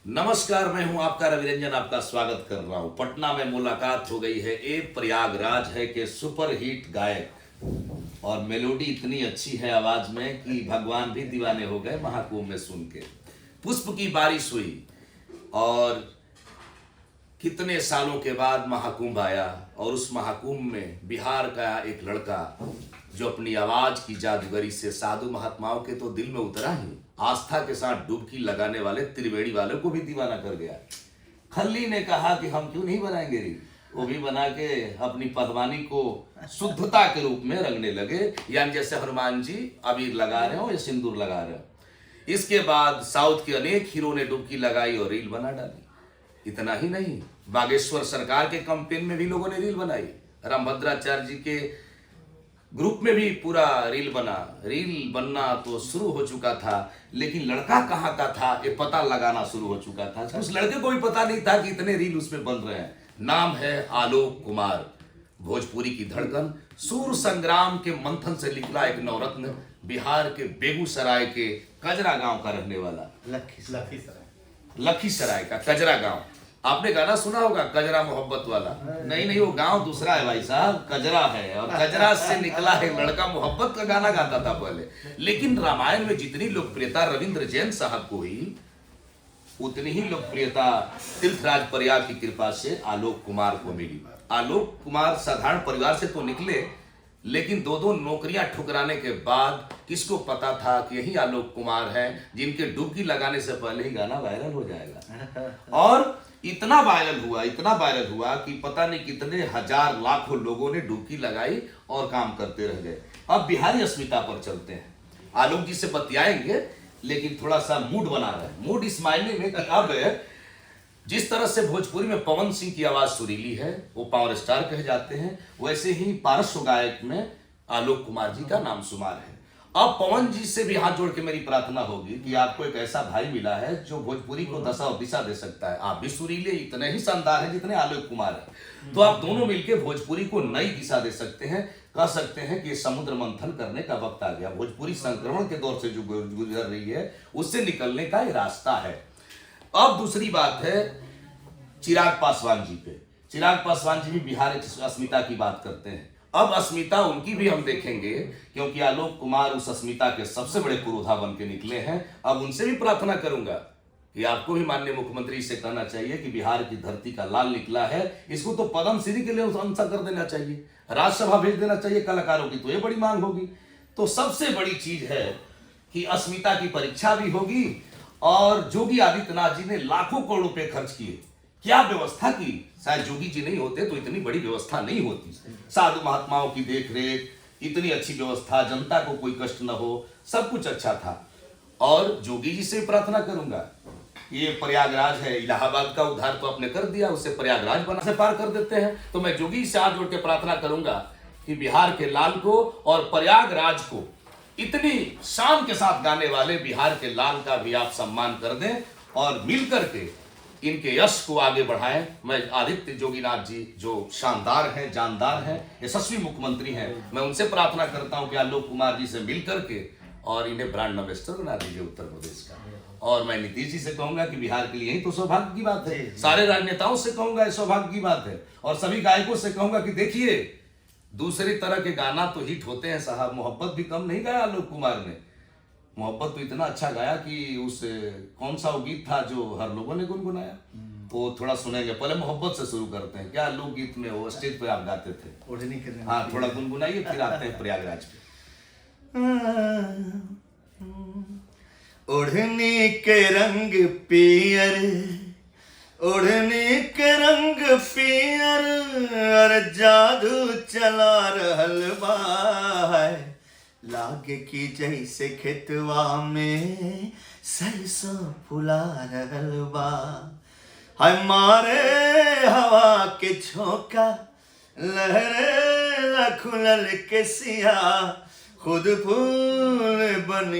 नमस्कार, मैं हूं आपका रवि रंजन, आपका स्वागत कर रहा हूं। पटना में मुलाकात हो गई है एक प्रयागराज है के सुपर हिट गायक और मेलोडी इतनी अच्छी है आवाज में कि भगवान भी दीवाने हो गए महाकुंभ में सुन के। पुष्प की बारिश हुई और कितने सालों के बाद महाकुंभ आया और उस महाकुंभ में बिहार का एक लड़का जो अपनी आवाज की जादूगरी से साधु महात्माओं के तो दिल में उतरा ही, आस्था के साथ डुबकी लगाने वाले त्रिवेणी वालों को भी दीवाना कर गया। खल्ली ने कहा कि हम क्यों नहीं बनाएंगे रील, वो भी बना के अपनी पहलवानी को शुद्धता के रूप में रंगने लगे, यानी जैसे हनुमान जी अबीर लगा रहे हो या सिंदूर लगा रहे हो। इसके बाद साउथ के अनेक हीरो ने डुबकी लगाई और रील बना डाली। इतना ही नहीं, बागेश्वर सरकार के कैंपेन में भी लोगों ने रील बनाई। रामभद्राचार्य जी के ग्रुप में भी पूरा रील बना। रील बनना तो शुरू हो चुका था, लेकिन लड़का कहाँ का था ये पता लगाना शुरू हो चुका था। उस लड़के को भी पता नहीं था कि इतने रील उसमें बन रहे हैं। नाम है आलोक कुमार, भोजपुरी की धड़कन, सूर संग्राम के मंथन से निकला एक नवरत्न, बिहार के बेगूसराय के कजरा गांव का रहने वाला। लखीसराय का कजरा गांव, आपने गाना सुना होगा कजरा मोहब्बत वाला। नहीं, वो गांव दूसरा है भाई साहब, कजरा है। और कजरा से निकला है लड़का, मोहब्बत का गाना गाता था पहले। लेकिन रामायण में जितनी लोकप्रियता रविंद्र जैन साहब को हुई, उतनी ही लोकप्रियता तीर्थराज परिवार की कृपा से आलोक कुमार को मिली। आलोक कुमार साधारण परिवार से तो निकले, लेकिन दो नौकरियां ठुकराने के बाद किसको पता था कि यही आलोक कुमार हैं जिनके डुबकी लगाने से पहले ही गाना वायरल हो जाएगा। और इतना वायरल हुआ कि पता नहीं कितने हजार लाखों लोगों ने डुबकी लगाई और काम करते रह गए। अब बिहारी अस्मिता पर चलते हैं। आलोक जी से बतियाएंगे, लेकिन थोड़ा सा मूड बना रहे हैं। मूड इस मायने में कि अब जिस तरह से भोजपुरी में पवन सिंह की आवाज सुरीली है, वो पावर स्टार कहे जाते हैं, वैसे ही पार्श्व गायक में आलोक कुमार जी का नाम शुमार है। अब पवन जी से भी हाथ जोड़ के मेरी प्रार्थना होगी कि आपको एक ऐसा भाई मिला है जो भोजपुरी को दशा और दिशा दे सकता है। आप भी सुरीले इतने ही शानदार हैं जितने आलोक कुमार हैं, तो आप दोनों मिलकर भोजपुरी को नई दिशा दे सकते हैं। कह सकते हैं कि समुद्र मंथन करने का वक्त आ गया। भोजपुरी संक्रमण के दौर से जो गुजर रही है, उससे निकलने का ये रास्ता है। अब दूसरी बात है चिराग पासवान जी पे। चिराग पासवान जी भी बिहार की अस्मिता की बात करते हैं। अब अस्मिता उनकी भी हम देखेंगे, क्योंकि आलोक कुमार उस अस्मिता के सबसे बड़े पुरोधा बन के निकले हैं। अब उनसे भी प्रार्थना करूंगा कि आपको भी माननीय मुख्यमंत्री से कहना चाहिए कि बिहार की धरती का लाल निकला है, इसको तो पद्म श्री के लिए आंसर कर देना चाहिए, राज्यसभा भेज देना चाहिए कलाकारों की, तो ये बड़ी मांग होगी। तो सबसे बड़ी चीज है कि अस्मिता की परीक्षा भी होगी। और योगी आदित्यनाथ जी ने लाखों करोड़ रुपए खर्च किए, क्या व्यवस्था की। शायद योगी जी नहीं होते तो इतनी बड़ी व्यवस्था नहीं होती। साधु महात्माओं की देखरेख, इतनी अच्छी व्यवस्था, जनता को कोई कष्ट न हो, सब कुछ अच्छा था। और योगी जी से प्रार्थना करूंगा, ये प्रयागराज है, इलाहाबाद का उद्धार तो आपने कर दिया, उससे प्रयागराज बना से पार कर देते हैं। तो मैं योगी से हाथ जोड़ के प्रार्थना करूंगा कि बिहार के लाल को और प्रयागराज को इतनी शान के साथ गाने वाले बिहार के लाल का भी आप सम्मान कर दें और मिलकर के इनके यश को आगे बढ़ाएं। मैं आदित्य जोगीनाथ जी जो शानदार हैं, जानदार हैं, यशस्वी मुख्यमंत्री हैं, मैं उनसे प्रार्थना करता हूं कि आलोक कुमार जी से मिलकर के और इन्हें ब्रांड एम्बेसडर बना दीजिए उत्तर प्रदेश का। और मैं नीतीश जी से कहूंगा कि बिहार के लिए यही तो सौभाग्य की बात है। सारे राजनेताओं से कहूंगा सौभाग्य की बात है। और सभी गायकों से कहूंगा कि देखिए, दूसरी तरह के गाना तो हिट होते हैं साहब, मोहब्बत भी कम नहीं गाया आलोक कुमार ने। मोहब्बत तो इतना अच्छा गाया कि उस कौन सा वो गीत था जो हर लोगों ने गुनगुनाया, वो थोड़ा सुनेंगे। पहले मोहब्बत से शुरू करते हैं। क्या लोकगीत में वो स्टेज पे आप गाते थे? हाँ, थोड़ा गुनगुनाइए, फिर आते हैं प्रयागराज पे। ओढ़नी के रंग पियर, ओढ़नी के रंग पियर, और जादू चला रहल बा, लागे की जैसे खेतवा में सरसों फुला रहल बा। हाय मारे हवा के झोंका, लहरे खुलल के सिया, खुद फूल बन